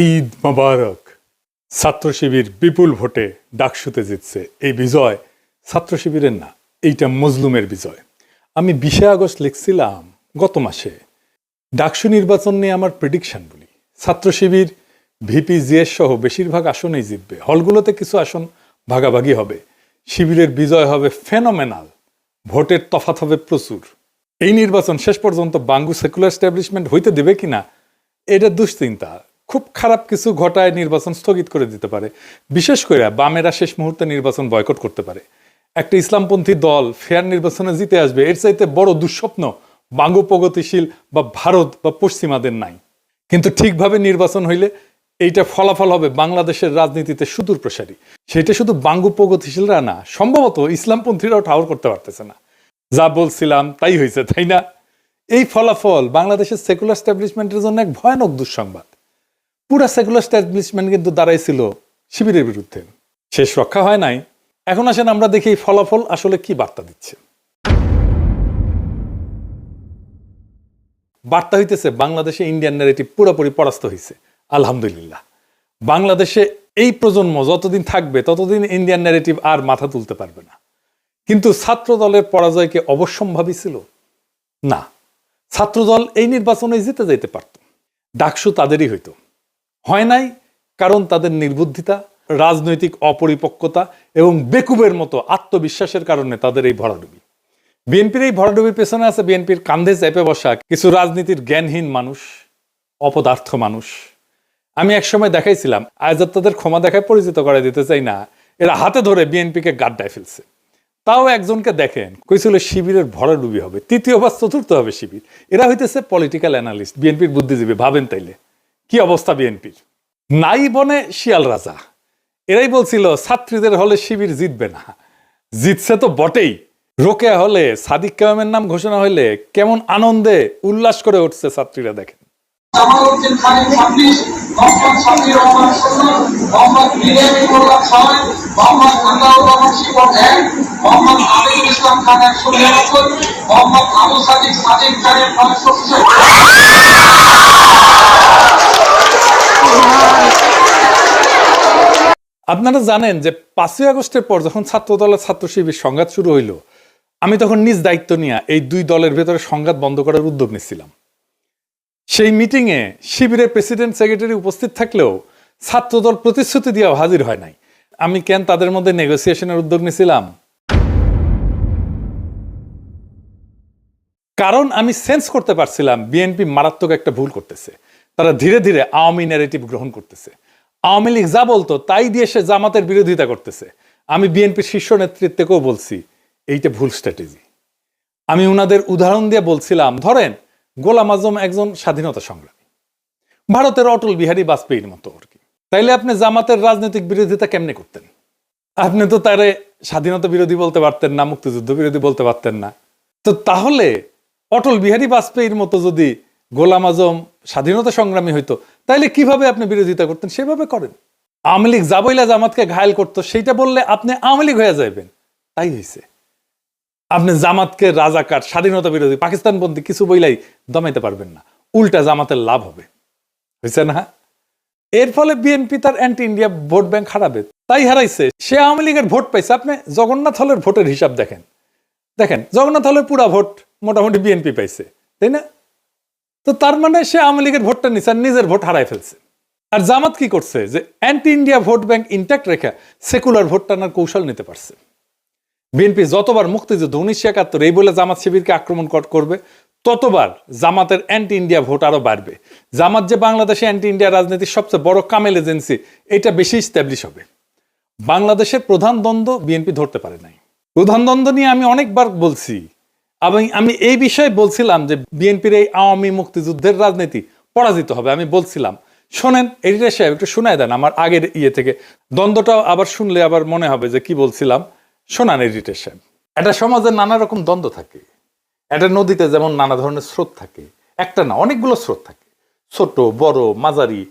ঈদ মোবারক। ছাত্র শিবির বিপুল ভোটে ডাকসুতে জিতছে। এই বিজয় ছাত্র শিবিরের না, এইটা মজলুমের বিজয়। আমি 20 আগস্ট লিখছিলাম গত মাসে, ডাকসু নির্বাচন নিয়ে আমার প্রেডিকশন বলি, ছাত্র শিবির ভিপি জিএস সহ বেশিরভাগ আসনেই জিতবে। হলগুলোতে কিছু আসন ভাগাভাগি হবে। শিবিরের বিজয় হবে ফেনোমেনাল, ভোটের তফাৎ হবে প্রচুর। এই নির্বাচন শেষ পর্যন্ত বাঙ্গু সেকুলার এস্টাবলিশমেন্ট হইতে দেবে কিনা এটা দুশ্চিন্তা। খুব খারাপ কিছু ঘটায় নির্বাচন স্থগিত করে দিতে পারে। বিশেষ করে বামেরা শেষ মুহূর্তে নির্বাচন বয়কট করতে পারে। একটা ইসলামপন্থী দল ফেয়ার নির্বাচনে জিতে আসবে, এর চাইতে বড় দুঃস্বপ্ন বাঙ্গু প্রগতিশীল বা ভারত বা পশ্চিমাদের নাই। কিন্তু ঠিকভাবে নির্বাচন হইলে এইটা ফলাফল হবে বাংলাদেশের রাজনীতিতে সুদূর প্রসারী। সেটা শুধু বাঙ্গু প্রগতিশীলরা না, সম্ভবত ইসলামপন্থীরাও ঠাউর করতে পারতেছে না। যা বলছিলাম তাই হয়েছে, তাই না? এই ফলাফল বাংলাদেশের সেকুলার এস্টাবলিশমেন্টের জন্য এক ভয়ানক দুঃসংবাদ। পুরা সেকুলার এস্টাবলিশমেন্ট কিন্তু দাঁড়াইছিল শিবিরের বিরুদ্ধে। শেষ রক্ষা হয় নাই। এখন আসেন আমরা দেখি এই ফলাফল আসলে কি বার্তা দিচ্ছে। বার্তা হইতেছে বাংলাদেশে ইন্ডিয়ান ন্যারেটিভ পুরোপুরি পরাস্ত হয়েছে। আলহামদুলিল্লাহ। বাংলাদেশে এই প্রজন্ম যতদিন থাকবে ততদিন ইন্ডিয়ান ন্যারেটিভ আর মাথা তুলতে পারবে না। কিন্তু ছাত্র দলের পরাজয়কে অবশ্যম্ভাবী ছিল না। ছাত্রদল এই নির্বাচনে জিতে যাইতে পারত, ডাকসু তাদেরই হইতো। হয় নাই কারণ তাদের নির্বুদ্ধিতা, রাজনৈতিক অপরিপক্কতা এবং বেকুবের মতো আত্মবিশ্বাসের কারণে তাদের এই ভরাডুবি। বিএনপির এই ভরাডুবির পেছনে আছে বিএনপির কান্ধে চেপে বসা কিছু রাজনীতির জ্ঞানহীন মানুষ, অপদার্থ মানুষ। আমি একসময় দেখাইছিলাম, আজ তাদের ক্ষমা দেখায় পরিচিত করে দিতে চাই না, এরা হাতে ধরে বিএনপিকে গাড্ডায় ফেলছে। তাও একজনকে দেখেন কইছিল শিবিরের ভরাডুবি হবে, তৃতীয় বা চতুর্থ হবে শিবির। এরা হইতেছে পলিটিক্যাল অ্যানালিস্ট, বিএনপির বুদ্ধিজীবী। ভাবেন তাইলে কি অবস্থা বিএনপির। নাই বনে শিয়াল রাজা। এরাই বলছিল ছাত্রীদের হলে শিবির জিতবে না, জিতছে তো বটেই। রোকেয়া হলে সাদিক কায়েমের নাম ঘোষণা হইলে কেমন আনন্দে উল্লাস করে উঠছে ছাত্রীরা দেখেন। আপনারা জানেন যে 5ই আগস্টের পর যখন ছাত্র দলের ছাত্র শিবির সংঘাত শুরু হইল, আমি তখন নিজ দায়িত্ব নিয়ে এই দুই দলের ভেতরে সংঘাত বন্ধ করার উদ্যোগ নিচ্ছিলাম। সেই মিটিংয়ে শিবিরের প্রেসিডেন্ট সেক্রেটারি উপস্থিত থাকলেও ছাত্রদল প্রতিশ্রুতি দিয়ে হাজির হয় নাই। আমি কেন তাদের মধ্যে নেগোসিয়েশনের উদ্যোগ নিয়েছিলাম? কারণ আমি সেন্স করতে পারছিলাম বিএনপি মারাত্মক একটা ভুল করতেছে। তারা ধীরে ধীরে আওয়ামী ন্যারেটিভ গ্রহণ করতেছে। আওয়ামী লীগ যা বলতো তাই দিয়ে সে জামাতের বিরোধিতা করতেছে। আমি বিএনপির শীর্ষ নেতৃত্বকেও বলছি এইটা ভুল স্ট্র্যাটেজি। আমি উনাদের উদাহরণ দিয়ে বলছিলাম, ধরেন গোলাম আজম একজন স্বাধীনতা সংগ্রামী, ভারতের অটল বিহারী বাজপেয়ীর মতো আর কি। তাইলে আপনি জামাতের রাজনৈতিক বিরোধিতা কেমনে করতেন? আপনি তো তারে স্বাধীনতা বিরোধী বলতে পারতেন না, মুক্তিযুদ্ধ বিরোধী বলতে পারতেন না। তো তাহলে অটল বিহারী বাজপেয়ীর মতো যদি গোলাম আজম স্বাধীনতা সংগ্রামী হইতো, তাইলে কিভাবে আপনি বিরোধিতা করতেন? সেভাবে করেন। আওয়ামী লীগ যা বইলা জামাতকে ঘায়েল করতো সেইটা বললে আপনি আওয়ামী লীগ হয়ে যাবেন। তাই হয়েছে। আপনি জামাতকে রাজাকার, স্বাধীনতা বিরোধী, পাকিস্তানপন্থী কিছু বইলাই দমাইতে পারবেন না। উল্টা জামাতের লাভ হবে, হয়েছে না? এর ফলে বিএনপি তার অ্যান্টি ইন্ডিয়া ভোট ব্যাংক হারাবে। তাই হারাইছে। সে আওয়ামী লীগের ভোট পাইছে। আপনি জগন্নাথ হলের ভোটের হিসাব দেখেন, জগন্নাথ হলের পুরা ভোট মোটামুটি বিএনপি পাইছে, তাই না? তো তার মানে সে আওয়ামী লীগের ভোটটা নিচ্ছে আর নিজের ভোট হারাই ফেলছে। আর জামাত কি করছে? যে anti India vote bank intact রেখে সেকুলার ভোট টানার কৌশল নিতে পারছে। বিএনপি যতবার মুক্তিযুদ্ধ 1971 এই বলে জামাত শিবিরকে আক্রমণ করবে, ততবার জামাতের অ্যান্টি ইন্ডিয়া ভোট আরো বাড়বে। জামাত যে বাংলাদেশে অ্যান্টি ইন্ডিয়া রাজনীতির সবচেয়ে বড় কামেল এজেন্সি, এটা বেশি স্ট্যাবলিশ হবে। বাংলাদেশের প্রধান দ্বন্দ্ব বিএনপি ধরতে পারে নাই। প্রধান দ্বন্দ্ব নিয়ে আমি অনেকবার বলছি। আমি এই বিষয়ে বলছিলাম যে বিএনপির এই আওয়ামী মুক্তিযুদ্ধের রাজনীতি পরাজিত হবে। আমি বলছিলাম, শোনেন এডিটর সাহেব একটু শোনায় দেন আমার আগের ইয়ে থেকে, দ্বন্দ্বটাও আবার শুনলে আবার মনে হবে যে কি বলছিলাম। শোনান এডিটর সাহেব। একটা সমাজে নানা রকম দ্বন্দ্ব থাকে। একটা নদীতে যেমন নানা ধরনের স্রোত থাকে, একটা না অনেকগুলো স্রোত থাকে, ছোট বড় মাঝারি।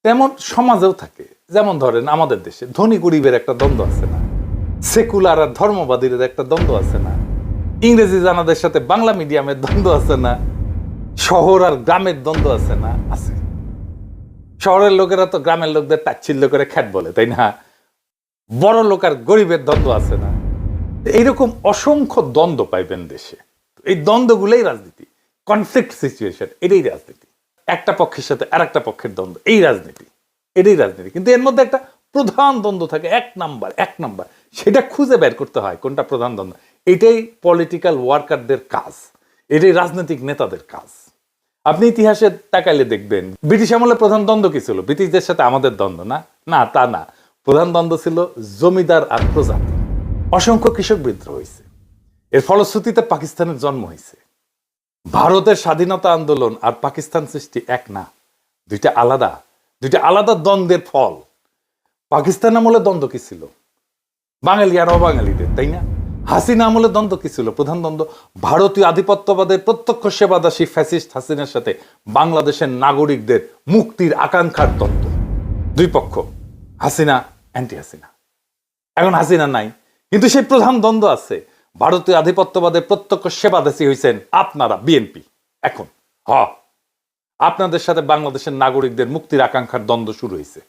তেমন সমাজেও থাকে। যেমন ধরেন আমাদের দেশে ধনী গরিবের একটা দ্বন্দ্ব আছে না, সেকুলার আর ধর্মবাদীদের একটা দ্বন্দ্ব আছে না, ইংরেজি জানাদের সাথে বাংলা মিডিয়ামের দ্বন্দ্ব আছে না, শহর আর গ্রামের দ্বন্দ্ব আছে না? আছে। শহরের লোকেরা তো গ্রামের লোকদের তাচ্ছিল্য করে খ্যাট বলে, তাই না? বড় লোক আর গরিবের দ্বন্দ্ব আছে না? এইরকম অসংখ্য দ্বন্দ্ব পাইবেন দেশে। এই দ্বন্দ্বগুলোই রাজনীতি, কনফ্লিক্ট সিচুয়েশন, এটাই রাজনীতি। একটা পক্ষের সাথে আর একটা পক্ষের দ্বন্দ্ব, এই রাজনীতি, এটাই রাজনীতি। কিন্তু এর মধ্যে একটা প্রধান দ্বন্দ্ব থাকে, এক নাম্বার, সেটা খুঁজে বের করতে হয় কোনটা প্রধান দ্বন্দ্ব। এটাই পলিটিক্যাল ওয়ার্কারদের কাজ, এটাই রাজনৈতিক নেতাদের কাজ। আপনি ইতিহাসে তাকাইলে দেখবেন ব্রিটিশ আমলে প্রধান দ্বন্দ্ব কি ছিল? ব্রিটিশদের সাথে আমাদের দ্বন্দ্ব না, না তা না। প্রধান দ্বন্দ্ব ছিল জমিদার আর প্রজাতি। অসংখ্য কৃষক বিদ্রোহ হয়েছে, এর ফলশ্রুতিতে পাকিস্তানের জন্ম হয়েছে। ভারতের স্বাধীনতা আন্দোলন আর পাকিস্তান সৃষ্টি এক না, দুইটা আলাদা দ্বন্দ্বের ফল। পাকিস্তান আমলে দ্বন্দ্ব কি ছিল? বাঙালি আর অবাঙালিদের, তাই না? হাসিনা আমলে দ্বন্দ্ব কি ছিল? প্রধান দ্বন্দ্ব ভারতীয় আধিপত্যবাদের প্রত্যক্ষ সেবাদাসী ফ্যাসিস্ট হাসিনার সাথে বাংলাদেশের নাগরিকদের মুক্তির আকাঙ্ক্ষার দ্বন্দ্ব। দুই পক্ষ, হাসিনা অ্যান্টি হাসিনা। এখন হাসিনা নাই, কিন্তু সেই প্রধান দ্বন্দ্ব আছে। ভারতীয় আধিপত্যবাদের প্রত্যক্ষ সেবাদাসী হয়েছেন আপনারা, বিএনপি। এখন আপনাদের সাথে বাংলাদেশের নাগরিকদের মুক্তির আকাঙ্ক্ষার দ্বন্দ্ব শুরু হয়েছে।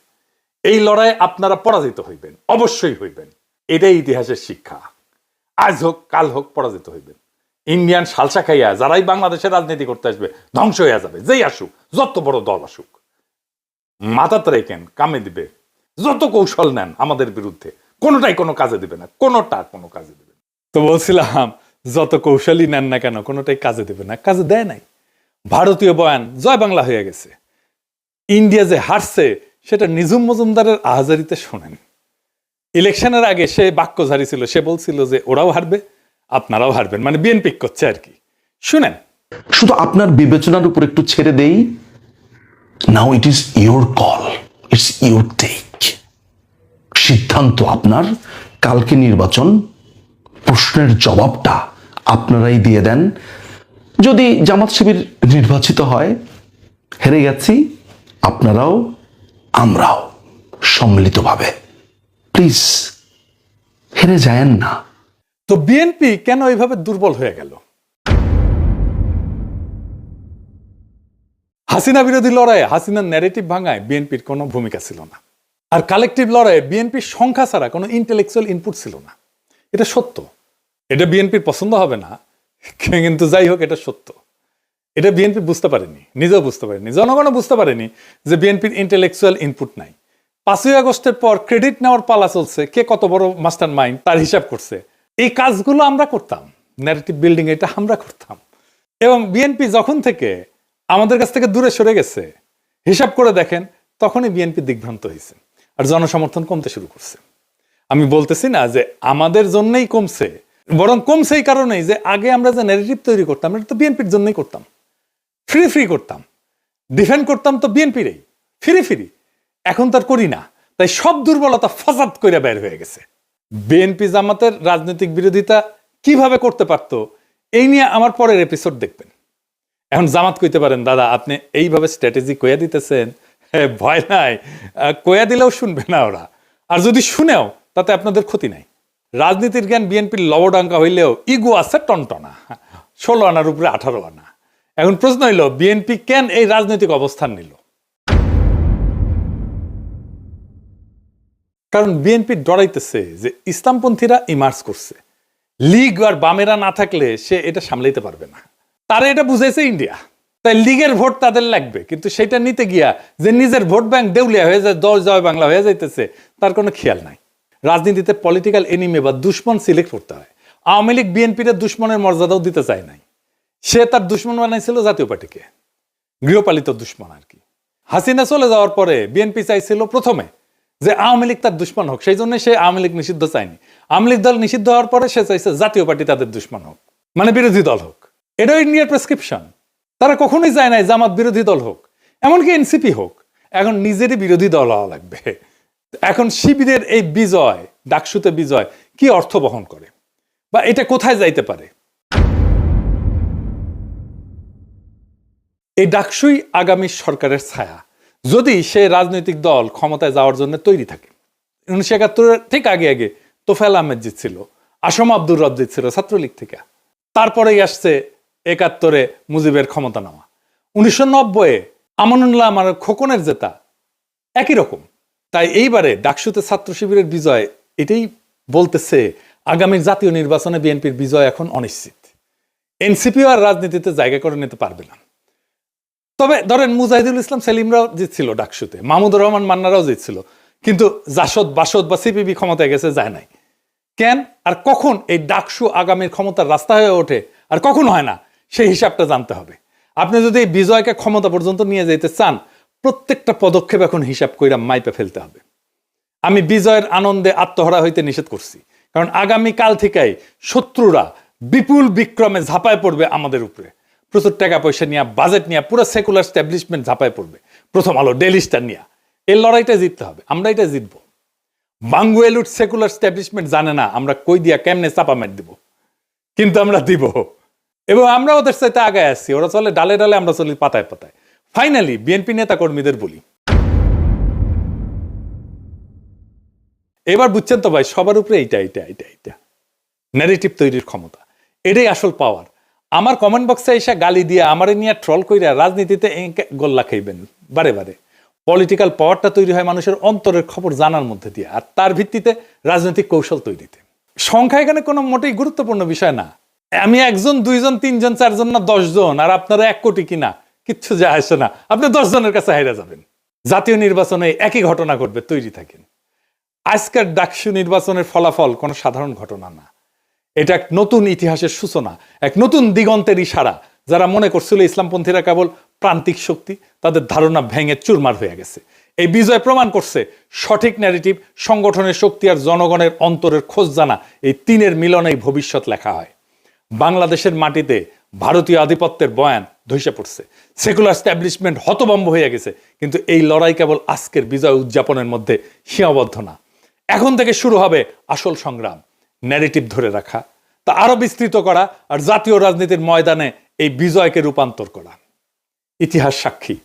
এই লড়াইয়ে আপনারা পরাজিত হইবেন, অবশ্যই হইবেন। এটাই ইতিহাসের শিক্ষা। আজ হোক কাল হোক পরাজিত হইবেন। ইন্ডিয়ান সালসা খাইয়া যারাই বাংলাদেশের রাজনীতি করতে আসবে ধ্বংস হইয়া যাবে। যেই আসুক, যত বড় দল আসুক, মাথাতে রেখেন, কামে দিবে। যত কৌশল নেন আমাদের বিরুদ্ধে, কোনোটাই কোনো কাজে দিবে না, কোনো কাজে দিবে না। তো বলছিলাম, যত কৌশলই নেন না কেন, কোনোটাই কাজে দেবে না। কাজে দেয় নাই। ভারতীয় বয়ান জয় বাংলা হয়ে গেছে। ইন্ডিয়া যে হারছে সেটা নিজুম মজুমদারের আহাজারিতে শোনেন। ইলেকশনের আগে সে বাক্যধারী ছিল, সে বলছিল যে ওরাও হারবে, আপনারাও হারবেন, মানে বিএনপি করছে আর কি। শুনেন, শুধু আপনার বিবেচনার উপর একটু ছেড়ে দেই। Now it is your call, it's your take. সিদ্ধান্ত আপনার। কালকে নির্বাচন, প্রশ্নের জবাবটা আপনারাই দিয়ে দেন। যদি জামাত শিবির নির্বাচিত হয়, হেরে গেছি, আপনারাও আমরাও সম্মিলিতভাবে। প্লিজ হেরে যায়েন না। তো বিএনপি কেন এইভাবে দুর্বল হয়ে গেল? হাসিনা বিরোধী লড়াইয়ে হাসিনার ন্যারেটিভ ভাঙায় বিএনপির কোনো ভূমিকা ছিল না। আর কালেকটিভ লড়াইয়ে বিএনপির সংখ্যা ছাড়া কোনো ইন্টেলেকচুয়াল ইনপুট ছিল না। এটা সত্য। এটা বিএনপির পছন্দ হবে না, কিন্তু যাই হোক, এটা সত্য। এটা বিএনপি বুঝতে পারেনি, নিজেও বুঝতে পারেনি, জনগণও বুঝতে পারেনি যে বিএনপির ইন্টেলেকচুয়াল ইনপুট নাই। 5ই আগস্টের পর ক্রেডিট নেওয়ার পালা চলছে, কে কত বড় মাস্টার মাইন্ড তার হিসাব করছে। এই কাজগুলো আমরা করতাম, ন্যারেটিভ বিল্ডিং এটা আমরা করতাম। এবং বিএনপি যখন থেকে আমাদের কাছ থেকে দূরে সরে গেছে, হিসাব করে দেখেন, তখনই বিএনপি দিগ্ভ্রান্ত হয়েছে আর জনসমর্থন কমতে শুরু করছে। আমি বলতেছি না যে আমাদের জন্যই কমছে, বরং কমছে এই কারণেই যে আগে আমরা যে ন্যারেটিভ তৈরি করতাম, এটা তো বিএনপির জন্যই করতাম। ফ্রি করতাম, ডিফেন্ড করতাম তো বিএনপিরই, ফ্রি। এখন তার করি না, তাই সব দুর্বলতা ফাসাদ করে বের হয়ে গেছে। বিএনপি জামাতের রাজনৈতিক বিরোধিতা কিভাবে করতে পারতো, এই নিয়ে আমার পরের এপিসোড দেখবেন। এখন জামাত কইতে পারেন, দাদা আপনি এইভাবে স্ট্র্যাটেজি কইয়া দিতেছেন, ভয় নাই, কইয়া দিলেও শুনবে না ওরা। আর যদি শুনেও তাতে আপনাদের ক্ষতি নাই। রাজনীতির জ্ঞান বিএনপির লবডাঙ্কা হইলেও ইগো আছে টনটনা, 16 আনার উপরে 18 আনা। এখন প্রশ্ন হইল, বিএনপি কেন এই রাজনৈতিক অবস্থান নিল? কারণ বিএনপি ডরাইতেছে যে ইসলামপন্থীরা ইমার্জ করছে, লীগ আর বামেরা না থাকলে সে এটা সামলাইতে পারবে না। তারা এটা বুঝাইছে ইন্ডিয়া, তাই লীগের ভোট তাদের লাগবে। কিন্তু সেটা নিতে গিয়া যে নিজের ভোট ব্যাংক দেউলিয়া হয়ে যায়, 10 জয় বাংলা হয়ে যাইতেছে, তার কোনো খেয়াল নাই। রাজনীতিতে পলিটিক্যাল এনিমি বা দুশ্মন সিলেক্ট করতে হয়। আওয়ামী লীগ বিএনপির দুশ্মনের মর্যাদাও দিতে চায় নাই, সে তার দুশ্মন বানাইছিল জাতীয় পার্টিকে, গৃহপালিত দুশ্মন আর কি। হাসিনা চলে যাওয়ার পরে বিএনপি চাইছিল প্রথমে যে আওয়ামী লীগ তার দুশ্মন হোক, সেই জন্য সে আওয়ামী লীগ নিষিদ্ধ চায়নি। আওয়ামী লীগ দল নিষিদ্ধ হওয়ার পরে সে চাইছে জাতীয় পার্টি তাদের দুশ্মন হোক, মানে বিরোধী দল হোক। এটাও ইন্ডিয়ার প্রেসক্রিপশন। তারা কখনোই চায় নাই জামাত বিরোধী দল হোক, এমনকি এনসিপি হোক। এখন নিজেরই বিরোধী দল হওয়া লাগবে। এখন শিবিরের এই বিজয়, ডাকসুতে বিজয়, কি অর্থ বহন করে বা এটা কোথায় যাইতে পারে? এই ডাকসুই আগামী সরকারের ছায়া, যদি সে রাজনৈতিক দল ক্ষমতায় যাওয়ার জন্য তৈরি থাকে। 1971 ঠিক আগে তোফায়েল আহমেদ জিতছিল, আসম আব্দুর রব জিতছিল ছাত্রলীগ থেকে। তারপরেই আসছে 71 মুজিবের ক্ষমতা নেওয়া। 1990 আমানুল্লাহ আমার খোকনের জেতা, একই রকম। তাই এইবারে ডাকসুতে ছাত্র শিবিরের বিজয় এটাই বলতেছে আগামী জাতীয় নির্বাচনে বিএনপির বিজয় এখন অনিশ্চিত। এনসিপিও আর রাজনীতিতে জায়গা করে নিতে পারবে না। তবে ধরেন মুজাহিদুল ইসলাম সেলিমরাও জিতছিল ডাকসুতে, মাহমুদুর রহমান মান্নারাও জিতছিল, কিন্তু জাসদ বাসদ বা সিপিবি ক্ষমতায় গেছে, যায় নাই। কেন আর কখন এই ডাকসু আগামীর ক্ষমতার রাস্তা হয়ে ওঠে আর কখন হয় না, সেই হিসাবটা জানতে হবে। আপনি যদি এই বিজয়কে ক্ষমতা পর্যন্ত নিয়ে যেতে চান, প্রত্যেকটা পদক্ষেপ এখন হিসাব কইরা মাইপে ফেলতে হবে। আমি বিজয়ের আনন্দে আত্মহারা হইতে নিষেধ করছি, কারণ আগামী কাল থেকেই শত্রুরা বিপুল বিক্রমে ঝাঁপায় পড়বে আমাদের উপরে। প্রচুর টাকা পয়সা নিয়ে, বাজেট নিয়ে, পুরো সেকুলার স্ট্যাবলিশমেন্ট ঝাঁপায় পড়বে। প্রথম আলো, ডেইলি স্টার নিয়ে এই লড়াইটা জিততে হবে, আমরা এটা জিতবো। বাঙ্গুয়েলুট সেকুলার স্ট্যাবলিশমেন্ট জানে না আমরা কই দিয়া কেমনে চাপা মেট দিব, কিন্তু আমরা দিব, এবং আমরা ওদের সাথে আগায় আসছি। ওরা চলে ডালে ডালে, আমরা চলি পাতায় পাতায়। ফাইনালি বিএনপি নেতা কর্মীদের বলি, এবার বুঝছেন তো ভাই, সবার উপরে এইটা ন্যারেটিভ তৈরির ক্ষমতা, এটাই আসল পাওয়ার। আমার কমেন্ট বক্সে এসে গালি দিয়ে, আমারে নিয়ে ট্রল কইরা রাজনীতিতে গোল্লা খাইবেন বারে বারে। পলিটিক্যাল পাওয়ারটা তৈরি হয় মানুষের অন্তরের খবর জানার মধ্যে দিয়ে, আর তার ভিত্তিতে রাজনৈতিক কৌশল তৈরিতে। সংখ্যা এখানে কোনো মোটেই গুরুত্বপূর্ণ বিষয় না। আমি একজন, দুইজন, তিনজন, চারজন না 10 জন, আর আপনারা 1 কোটি কিনা, কিচ্ছু যায় আসে না। আপনি 10 জনের কাছে হাইরা যাবেন। জাতীয় নির্বাচনে একই ঘটনা ঘটবে, তৈরি থাকেন। আজকের ডাকসু নির্বাচনের ফলাফল কোনো সাধারণ ঘটনা না, এটা এক নতুন ইতিহাসের সূচনা, এক নতুন দিগন্তের ইশারা। যারা মনে করছিল ইসলামপন্থীরা কেবল প্রান্তিক শক্তি, তাদের ধারণা ভেঙে চুরমার হয়ে গেছে। এই বিজয় প্রমাণ করছে সঠিক ন্যারেটিভ, সংগঠনের শক্তি আর জনগণের অন্তরের খোঁজ জানা, এই তিনের মিলনেই ভবিষ্যৎ লেখা হয়। বাংলাদেশের মাটিতে ভারতীয় আধিপত্যের বয়ান ধসে পড়ছে, সেকুলার স্ট্যাবলিশমেন্ট হতভম্ব হয়ে গেছে, কিন্তু এই লড়াই কেবল আজকের বিজয় উদযাপনের মধ্যে সীমাবদ্ধ না। এখন থেকে শুরু হবে আসল সংগ্রাম, ন্যারেটিভ ধরে রাখা, তা আরো বিস্তৃত করা, আর জাতীয় রাজনীতির ময়দানে এই বিজয়কে রূপান্তর করা। ইতিহাস সাক্ষী,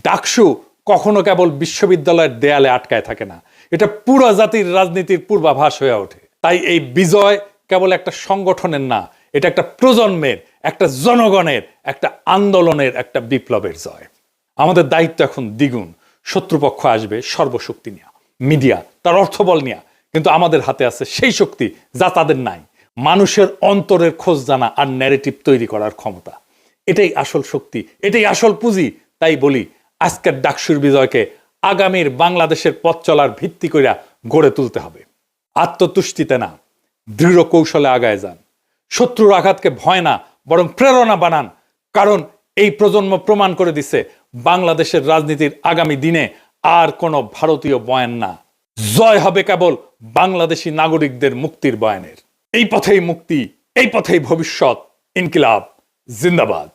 ডাকসু কখনো কেবল বিশ্ববিদ্যালয়ের দেয়ালে আটকায় থাকে না, এটা পুরো জাতির রাজনীতির পূর্বাভাস হয়ে ওঠে। তাই এই বিজয় কেবল একটা সংগঠনের না, এটা একটা প্রজন্মের, একটা জনগণের, একটা আন্দোলনের, একটা বিপ্লবের জয়। আমাদের দায়িত্ব এখন দ্বিগুণ। শত্রুপক্ষ আসবে সর্বশক্তি নিয়ে, মিডিয়া তার অর্থবল নিয়ে, কিন্তু আমাদের হাতে আছে সেই শক্তি যা তাদের নাই, মানুষের অন্তরের খোঁজ জানা আর ন্যারেটিভ তৈরি করার ক্ষমতা। এটাই আসল শক্তি, এটাই আসল পুঁজি। তাই বলি, আজকের ডাকসুর বিজয়কে আগামীর বাংলাদেশের পথ চলার ভিত্তি কইরা গড়ে তুলতে হবে। আত্মতুষ্টিতে না, দৃঢ় কৌশলে আগায় যান। শত্রুর আঘাতকে ভয় না, বরং প্রেরণা বানান। কারণ এই প্রজন্ম প্রমাণ করে দিছে, বাংলাদেশের রাজনীতির আগামী দিনে আর কোনো ভারতীয় বয়ান না, জয় হবে কেবল বাংলাদেশি নাগরিকদের মুক্তির বয়ানের। এই পথেই মুক্তি, এই পথেই ভবিষ্যৎ। ইনকিলাব জিন্দাবাদ।